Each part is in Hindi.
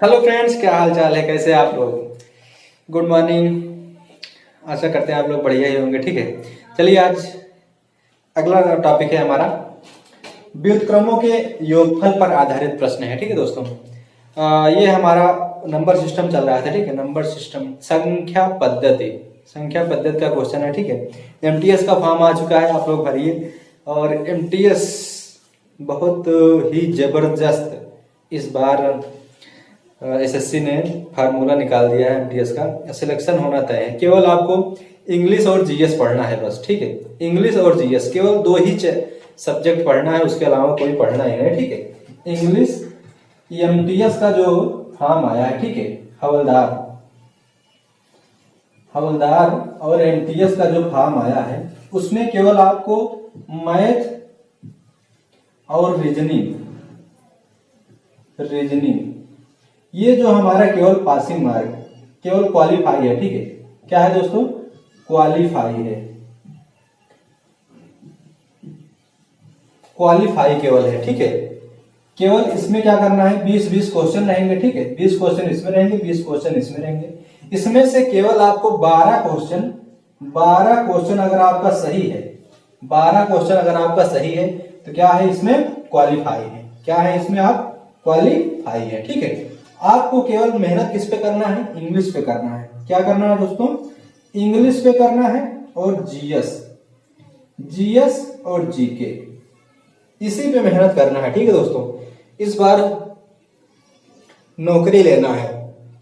हेलो फ्रेंड्स, क्या हाल चाल है? कैसे आप लोग? Good morning. आशा करते हैं आप लोग बढ़िया ही होंगे। ठीक है, चलिए आज अगला टॉपिक है हमारा व्युत्क्रमों के योगफल पर आधारित प्रश्न है। ठीक है दोस्तों, ये हमारा नंबर सिस्टम चल रहा था। ठीक है, नंबर सिस्टम संख्या पद्धति का क्वेश्चन है। ठीक है, एमटीएस का फॉर्म आ चुका है, आप लोग भरिए। और एमटीएस बहुत ही जबरदस्त इस बार एसएससी ने फार्मूला निकाल दिया है। एमटीएस का सिलेक्शन होना तय है। केवल आपको इंग्लिश और जीएस पढ़ना है बस। ठीक है, इंग्लिश और जीएस केवल दो ही सब्जेक्ट पढ़ना है, उसके अलावा कोई पढ़ना ही नहीं। ठीक है, इंग्लिश एमटीएस का जो फॉर्म आया है, ठीक है, हवलदार और एमटीएस का जो फॉर्म आया है उसमें केवल आपको मैथ और रीजनिंग ये जो हमारा केवल पासिंग मार्क, केवल क्वालिफाई है। ठीक है, क्या है दोस्तों? क्वालिफाई है, क्वालिफाई केवल है। ठीक है, केवल इसमें क्या करना है, 20-20 क्वेश्चन रहेंगे। ठीक है, 20 क्वेश्चन इसमें रहेंगे, 20 क्वेश्चन इसमें रहेंगे। इसमें से केवल आपको 12 क्वेश्चन अगर आपका सही है, 12 क्वेश्चन अगर आपका सही है तो क्या है, इसमें क्वालिफाई है। क्या है इसमें? आप क्वालिफाई है। ठीक है, आपको केवल मेहनत किस पे करना है? इंग्लिश पे करना है। क्या करना है दोस्तों? इंग्लिश पे करना है और जीएस और जीके, इसी पे मेहनत करना है। ठीक है दोस्तों, इस बार नौकरी लेना है।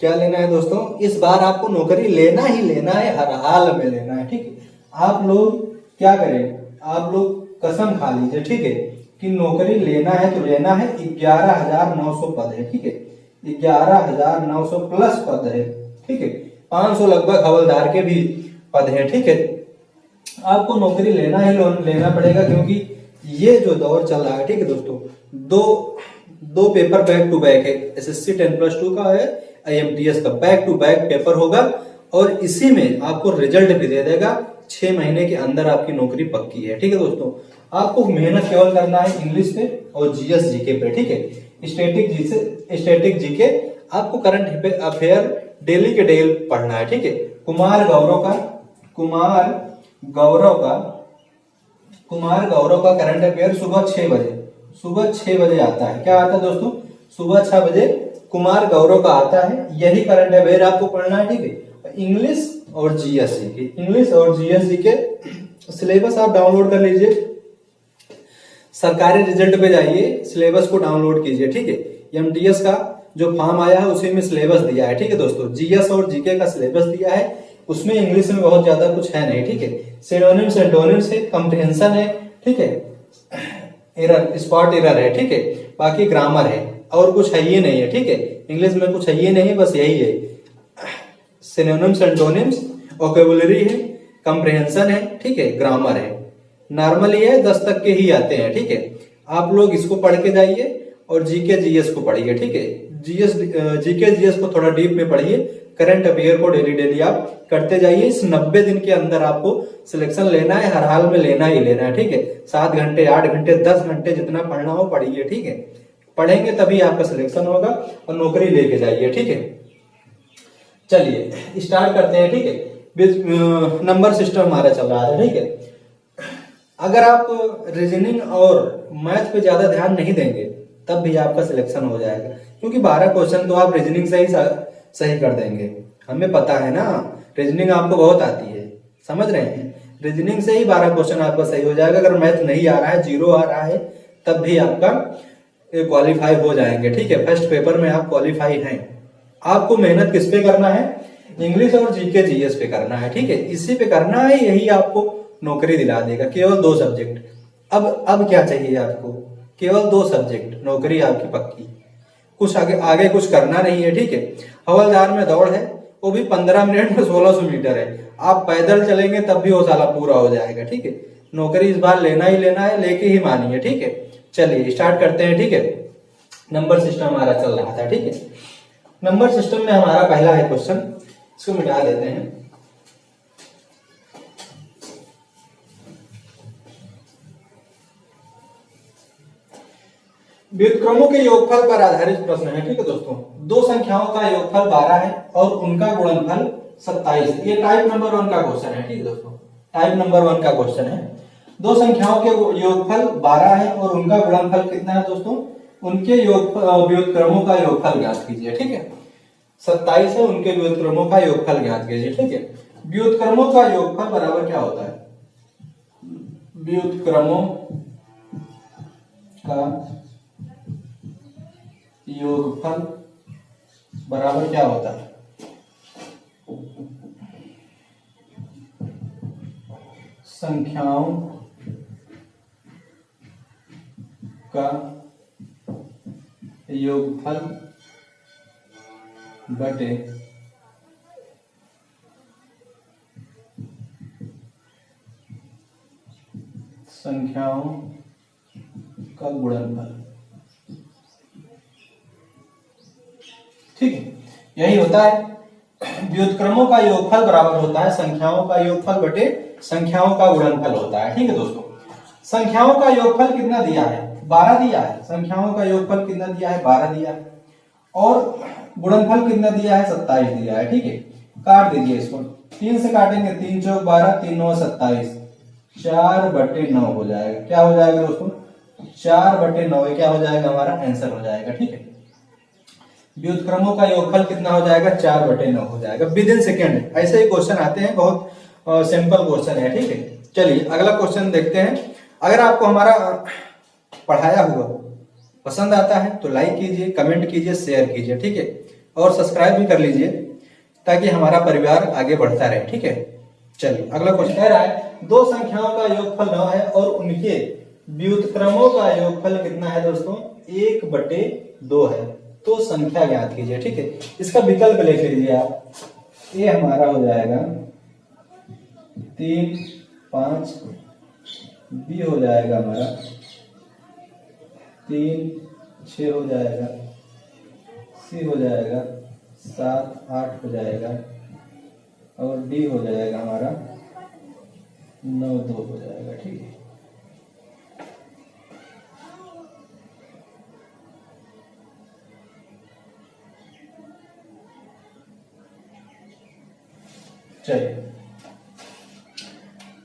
क्या लेना है दोस्तों? इस बार आपको नौकरी लेना ही लेना है, हर हाल में लेना है। ठीक है, आप लोग क्या करें, आप लोग कसम खा लीजिए। ठीक है, कि नौकरी लेना है तो लेना है। 11,900 पद है। ठीक है, 11,900 प्लस पद है। ठीक है, 500 लगभग हवलदार के भी पद हैं। ठीक है, आपको नौकरी लेना ही लेना पड़ेगा, क्योंकि ये जो दौर चल रहा है, ठीक है दोस्तों, दो पेपर बैक टू बैक है। एसएससी 10+2 का है, आईएमटीएस का बैक टू बैक पेपर होगा और इसी में आपको रिजल्ट भी दे देगा। 6 महीने के अंदर आपकी नौकरी पक्की है। ठीक है दोस्तों, आपको मेहनत केवल करना है इंग्लिश पे और जीएस जीके पे। ठीक है, स्टैटिक जीके आपको करंट अफेयर डेली के डेली पढ़ना है। ठीक है, कुमार गौरव का करंट अफेयर सुबह 6 बजे आता है। क्या आता है दोस्तों? सुबह 6 बजे कुमार गौरव का आता है। यही करंट अफेयर आपको पढ़ना है। ठीक है, इंग्लिश और जीएस जीके सिलेबस आप डाउनलोड कर लीजिए। सरकारी रिजल्ट पे जाइए, सिलेबस को डाउनलोड कीजिए। ठीक है, एमटीएस का जो फॉर्म आया है उसी में सिलेबस दिया है। ठीक है दोस्तों, जीएस और जीके का सिलेबस दिया है, उसमें इंग्लिश में बहुत ज्यादा कुछ है नहीं। ठीक है, सिनोनिम्स एंटोनिम्स है, कंप्रिहेंशन है। ठीक है, स्पॉट एरर है। ठीक है, बाकी ग्रामर है और कुछ है ही नहीं है। ठीक है, इंग्लिश में कुछ है ही नहीं, बस यही है। सिनोनिम्स एंटोनिम्स, वोकैबुलरी है, कंप्रिहेंशन है। ठीक है, ग्रामर है। नॉर्मली है 10 तक के ही आते हैं। ठीक है, आप लोग इसको पढ़ के जाइए और जीके जीएस को पढ़िए। ठीक है, जीके जीएस को थोड़ा डीप में पढ़िए। करंट अफेयर को डेली आप करते जाइए। इस 90 दिन के अंदर आपको सिलेक्शन लेना है, हर हाल में लेना ही लेना है। ठीक है, 7 घंटे 8 घंटे 10 घंटे जितना पढ़ना हो पढ़िए। ठीक है, पढ़ेंगे तभी आपका सिलेक्शन होगा और नौकरी लेके जाइए। ठीक है, चलिए स्टार्ट करते हैं। ठीक है, नंबर सिस्टम हमारा चल रहा है। ठीक है, अगर आप रीजनिंग और मैथ पे ज्यादा ध्यान नहीं देंगे तब भी आपका सिलेक्शन हो जाएगा, क्योंकि 12 क्वेश्चन तो आप रीजनिंग से ही सही कर देंगे। हमें पता है ना, रीजनिंग आपको बहुत आती है, समझ रहे हैं। रीजनिंग से ही 12 क्वेश्चन आपका सही हो जाएगा। अगर मैथ नहीं आ रहा है, 0 आ रहा है, तब भी आपका क्वालिफाई हो जाएंगे। ठीक है, फर्स्ट पेपर में आप क्वालिफाई हैं। आपको मेहनत किस पे करना है? इंग्लिश और जीके जीएस पे करना है। ठीक है, इसी पे करना है, यही आपको नौकरी दिला देगा। केवल 2 सब्जेक्ट। अब क्या चाहिए आपको? केवल 2 सब्जेक्ट, नौकरी आपकी पक्की। कुछ आगे कुछ करना नहीं है। ठीक है, हवलदार में दौड़ है, वो भी 15 मिनट में 1600 मीटर है। आप पैदल चलेंगे तब भी वो साला पूरा हो जाएगा। ठीक है, नौकरी इस बार लेना ही लेना है, लेके ही मानिए। ठीक है, चलिए स्टार्ट करते हैं। ठीक है, नंबर सिस्टम हमारा चल रहा था। ठीक है, नंबर सिस्टम में हमारा पहला है क्वेश्चन, इसको मिटा देते हैं। व्युत्क्रमों के योगफल पर आधारित प्रश्न है। ठीक है दोस्तों, दो संख्याओं का योगफल 12 है और उनका गुणनफल 27। ये टाइप नंबर 1 का क्वेश्चन है। ठीक है दोस्तों, टाइप नंबर 1 का क्वेश्चन है। दो संख्याओं के योगफल 12 है और उनका गुणनफल कितना है दोस्तों, उनके व्युत्क्रमों का योगफल ज्ञात कीजिए। ठीक है, 27 है, उनके व्युत्क्रमों का योगफल ज्ञात कीजिए। ठीक है, व्युत्क्रमों का योगफल बराबर क्या होता है, व्युत्क्रमों का योगफल बराबर क्या होता है, संख्याओं का योगफल बटे संख्याओं का गुणनफल। ठीक है, यही होता है, व्युत्क्रमों का योगफल बराबर होता है संख्याओं का योगफल बटे संख्याओं का गुणनफल होता है। ठीक है दोस्तों, संख्याओं का योगफल कितना दिया है, 12 दिया है। संख्याओं का योगफल कितना दिया है, 12 दिया है, और गुणनफल कितना दिया है, 27 दिया है। ठीक है, काट दीजिए इसको, 3 से काटेंगे, 3 चौक 12, 3 9 27, 4/9 हो जाएगा। क्या हो जाएगा दोस्तों, 4/9 क्या हो जाएगा, हमारा आंसर हो जाएगा। ठीक है, व्युत्क्रमों का योगफल कितना हो जाएगा, 4/9 हो जाएगा विद इन सेकेंड। ऐसे ही क्वेश्चन आते हैं, बहुत सिंपल क्वेश्चन है। ठीक है, चलिए अगला क्वेश्चन देखते हैं। अगर आपको हमारा पढ़ाया हुआ पसंद आता है तो लाइक कीजिए, कमेंट कीजिए, शेयर कीजिए। ठीक है, और सब्सक्राइब भी कर लीजिए ताकि हमारा परिवार आगे बढ़ता रहे। ठीक है, चलिए अगला क्वेश्चन कह रहा है, दो संख्याओं का योगफल 9 है और उनके व्युत्क्रमों का योगफल कितना है दोस्तों, 1/2 है, तो संख्या ज्ञात कीजिए। ठीक है, इसका विकल्प लिख लीजिए आप, ये हमारा हो जाएगा 3 5, बी हो जाएगा हमारा 3 6 हो जाएगा, सी हो जाएगा 7 8 हो जाएगा, और डी हो जाएगा हमारा 9 2 हो जाएगा। ठीक है,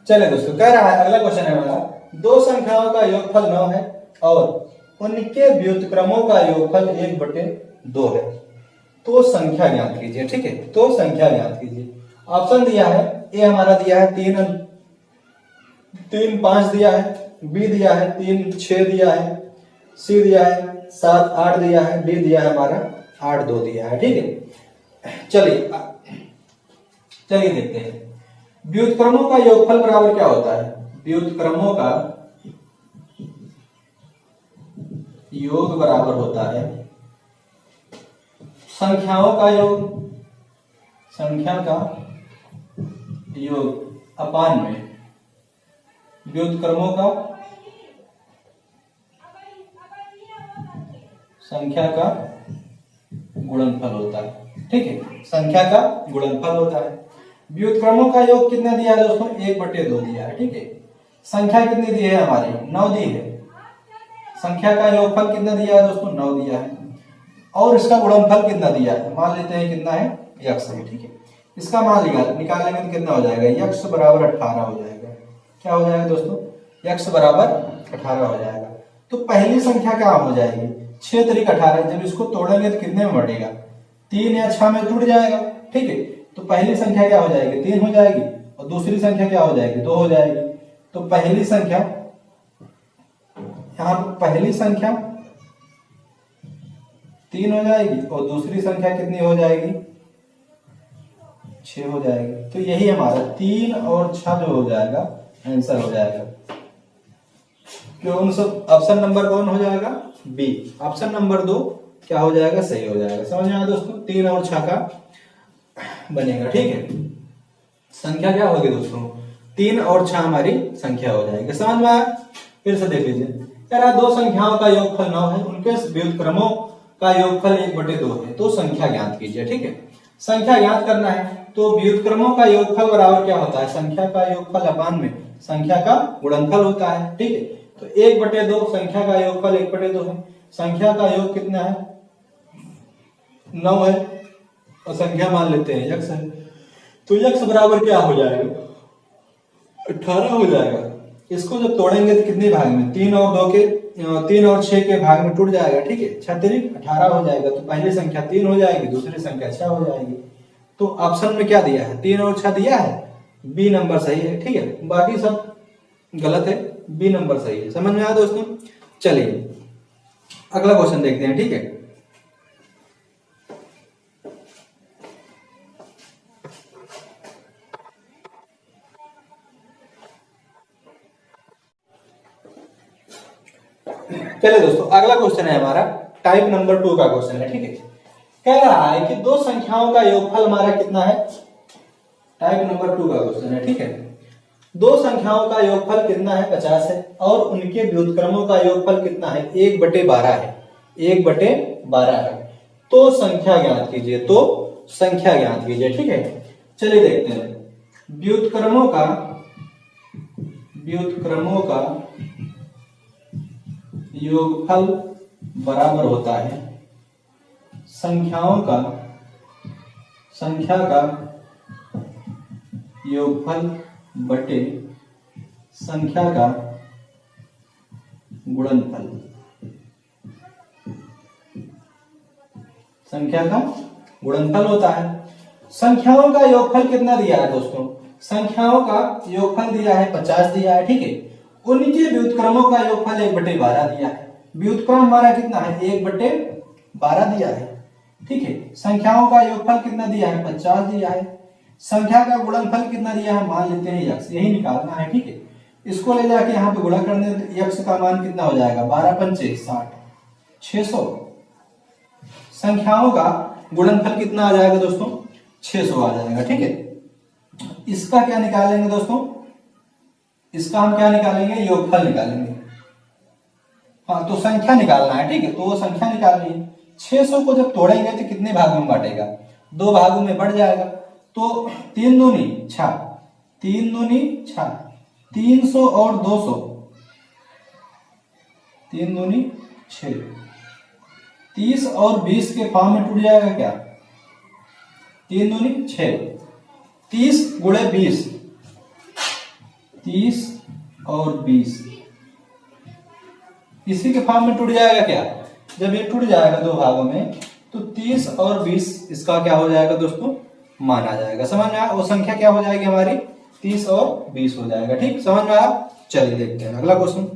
चलिए दोस्तों, कह रहा है अगला क्वेश्चन है हमारा, दो संख्याओं का योगफल 9 है और उनके व्युत्क्रमों का योगफल 1/2 है, तो संख्या ज्ञात कीजिए। ठीक है, तो संख्या ज्ञात कीजिए। ऑप्शन दिया है, ए हमारा दिया है 3 5 दिया है, बी दिया है 3 6 दिया है, सी दिया है 7 8 दिया है, डी दिया है हमारा 8 2 दिया है। ठीक है, चलिए देखते हैं, व्युत्क्रमों का योगफल बराबर क्या होता है, व्युत्क्रमों का योग बराबर होता है संख्याओं का योग, संख्या का योग अपान में व्युत्क्रमों का संख्या का गुणनफल होता है। ठीक है, संख्या का गुणनफल होता है। व्युत्क्रमों का योग कितना दिया है दोस्तों, 1/2 दिया है। ठीक है, संख्या कितनी दी है हमारी, 9 दी है। संख्या का योगफल कितना दिया है दोस्तों, 9 दिया है, और इसका गुणनफल कितना दिया है, मान लेते हैं कितना है, x है। ठीक है, इसका मान निकालेंगे तो कितना हो जाएगा, x बराबर 18 हो जाएगा। क्या हो जाएगा दोस्तों, x बराबर 18 हो जाएगा। तो पहली संख्या क्या हो जाएगी, 6 3 18, जब इसको तोड़ेंगे तो कितने में बढ़ेगा, 3 या 6 में टूट जाएगा। ठीक है, तो पहली संख्या क्या हो जाएगी, 3 हो जाएगी, और दूसरी संख्या क्या हो जाएगी, 2 हो जाएगी। तो पहली संख्या, यहाँ पहली संख्या 3 हो जाएगी और दूसरी संख्या कितनी हो जाएगी, 6 हो जाएगी। तो यही हमारा 3 और 6 जो हो जाएगा आंसर हो जाएगा। क्यों सब ऑप्शन नंबर कौन हो जाएगा, बी। ऑप्शन नंबर 2 क्या हो जाएगा, सही हो जाएगा। समझ में आया दोस्तों, 3 और 6 का बनेगा। ठीक है, संख्या क्या होगी दोस्तों, 3 और 6 हमारी संख्या हो जाएगी। समझ में आया, फिर से देख लीजिए, कह रहा दो संख्याओं का योगफल 9 है, उनके व्युत्क्रमों का योगफल 1/2 है, तो संख्या ज्ञात कीजिए। ठीक है, संख्या ज्ञात करना है तो व्युत्क्रमों का योगफल बराबर क्या होता है, संख्या का योगफल अपान में संख्या का गुणनफल होता है। ठीक है, तो 1/2 संख्या का योगफल 1/2 है, संख्या का योग कितना है, 9 है, और संख्या मान लेते हैं x है, तो x बराबर क्या हो जाएगा, 18 हो जाएगा। इसको जब तोड़ेंगे तो कितने भाग में, 3 और 6 के भाग में टूट जाएगा, ठीक है, 6 तिरिक 18 हो जाएगा। तो पहली संख्या 3 हो जाएगी, दूसरी संख्या 6 हो जाएगी। तो ऑप्शन में क्या दिया है, 3 और 6 दिया है, बी नंबर सही है, ठीक है, बाकी सब गलत है, बी नंबर सही है। समझ में आया दोस्तों। चलिए अगला क्वेश्चन देखते हैं, ठीक है। चलिए दोस्तों अगला क्वेश्चन है हमारा टाइप नंबर 2 का क्वेश्चन है, ठीक है। कह रहा है कि दो संख्याओं का योगफल हमारा कितना है, टाइप नंबर 2 का क्वेश्चन है, ठीक है। दो संख्याओं का योगफल कितना है, 50 है, और उनके व्युत्क्रमों का योगफल कितना है, 1/12 है, 1/12 है। तो संख्या ज्ञात कीजिए, तो संख्या ज्ञात कीजिए, ठीक है। चलिए देखते हैं। व्युत्क्रमों का योगफल बराबर होता है संख्या का योगफल बटे संख्या का गुणनफल। संख्या का गुणनफल होता है। संख्याओं का योगफल कितना दिया है दोस्तों, संख्याओं का योगफल दिया है 50 दिया है, ठीक है। उनके व्युत्क्रमों का योगफल 1/12 दिया है। व्युत्क्रम हमारा कितना है, 1/12 दिया है, ठीक है। संख्याओं का योगफल कितना दिया है, 50 दिया है। संख्या का गुणनफल कितना दिया है, मान लेते हैं x, यही निकालना है, ठीक है। इसको ले जाके यहाँ पे गुणा करने तो x का मान कितना हो जाएगा, 12 पंचे 60, 600। संख्याओं का गुणनफल कितना आ जाएगा दोस्तों, 600 आ जाएगा, ठीक है। इसका क्या निकालेंगे दोस्तों, इसका हम क्या निकालेंगे, योगफल निकालेंगे। हाँ तो संख्या निकालना है, ठीक है, तो वो संख्या निकालनी है। 600 को जब तोड़ेंगे तो कितने भागों में बांटेगा, 2 भागों में बढ़ जाएगा। तो 3 दूनी 6, 3 दूनी 6, 300 और 200, 3 दूनी 6, 30 और 20 के फॉर्म में टूट जाएगा क्या, 3 दूनी 6, 30 गुणे 20, 30 और 20 इसी के फॉर्म में टूट जाएगा क्या। जब ये टूट जाएगा 2 भागों में तो 30 और 20 इसका क्या हो जाएगा दोस्तों, मान आ जाएगा। समझ में आया, वो संख्या क्या हो जाएगी हमारी, 30 और 20 हो जाएगा, ठीक, समझ में आया। चलिए देखते हैं अगला क्वेश्चन।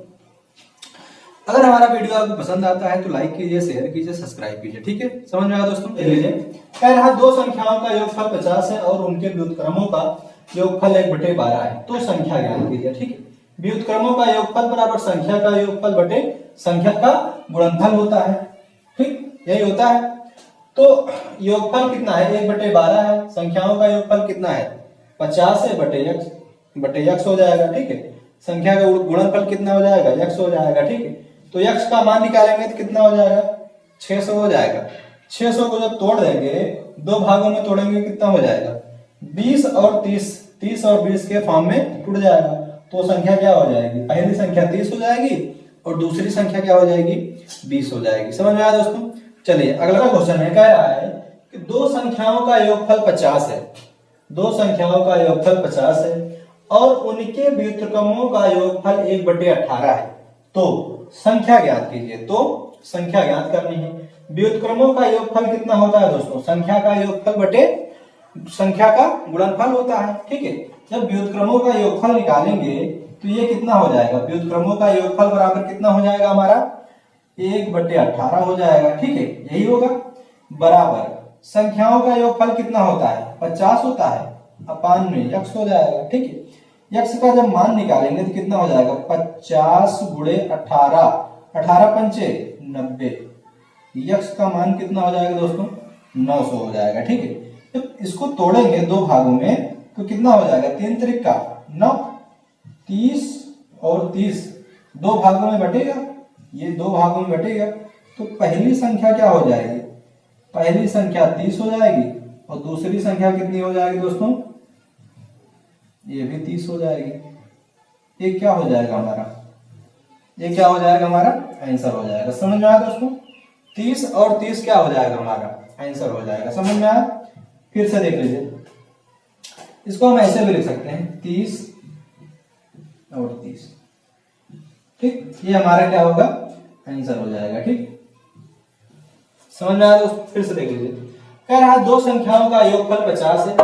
अगर हमारा वीडियो आपको पसंद आता है तो लाइक कीजिए, शेयर कीजिए, सब्सक्राइब कीजिए, ठीक है। समझ में आया दोस्तों। देख लीजिए, कह रहा दो संख्याओं का योगफल 50 है और उनके व्युत्क्रमों का योगफल 1/12 है, तो संख्या ज्ञात कीजिए, ठीक है। व्युत्क्रमों का योगफल बराबर संख्या का योगफल बटे संख्या का गुणनफल होता है, ठीक, यही होता है। तो योगफल कितना है, 1/12 है। संख्याओं का योगफल कितना है, 50 है, बटे x हो जाएगा, ठीक है। संख्या का गुणनफल कितना हो जाएगा, x हो जाएगा, ठीक है। तो x का मान निकालेंगे तो कितना हो जाएगा, 600 हो जाएगा। 600 को जब तोड़ देंगे, 2 भागों में तोड़ेंगे, कितना हो जाएगा, 20 और 30, 30 और 20 के फॉर्म में टूट जाएगा। तो संख्या क्या हो जाएगी, पहली संख्या 30 हो जाएगी और दूसरी संख्या क्या हो जाएगी, 20 हो जाएगी। समझ में आया दोस्तों। चलिए अगला क्वेश्चन है, कह रहा है कि दो संख्याओं का योगफल 50 है, दो संख्याओं का योगफल 50 है और उनके व्युत्क्रमों का योगफल 1/18 है, तो संख्या ज्ञात कीजिए। तो संख्या ज्ञात करनी है। व्युत्क्रमों का योगफल कितना होता है दोस्तों, संख्या का योगफल बटे संख्या का गुणनफल होता है, ठीक है। जब व्युत्क्रमों का योगफल निकालेंगे तो ये कितना हो जाएगा, व्युत्क्रमों का योगफल बराबर कितना हो जाएगा हमारा, 1/18 हो जाएगा, ठीक है, यही होगा। बराबर संख्याओं का योगफल कितना होता है, 50 होता है, अपान में x हो जाएगा, ठीक है। x का जब मान निकालेंगे तो कितना हो जाएगा, 50 गुणे 18, 18 पंचे 90, x का मान कितना हो जाएगा दोस्तों, 900 हो जाएगा, ठीक है। तो इसको तोड़ेंगे 2 भागों में तो कितना हो जाएगा, 3 त्रिक का 9, 30 और 30 2 भागों में बटेगा, ये 2 भागों में बटेगा। तो पहली संख्या क्या हो जाएगी, पहली संख्या 30 हो जाएगी और दूसरी संख्या कितनी हो जाएगी दोस्तों, ये भी 30 हो जाएगी। ये क्या हो जाएगा हमारा, ये क्या हो जाएगा, हमारा आंसर हो जाएगा। समझ में आया दोस्तों? 30 और 30 क्या हो जाएगा, हमारा आंसर हो जाएगा। समझ में आया? फिर से देख लीजिए, इसको हम ऐसे भी लिख सकते हैं 30 और 30, ठीक, ये हमारा क्या होगा, आंसर हो जाएगा। ठीक, समझ में आया दोस्तों? फिर से देख लीजिए, कह रहा है दो संख्याओं का योगफल 50 है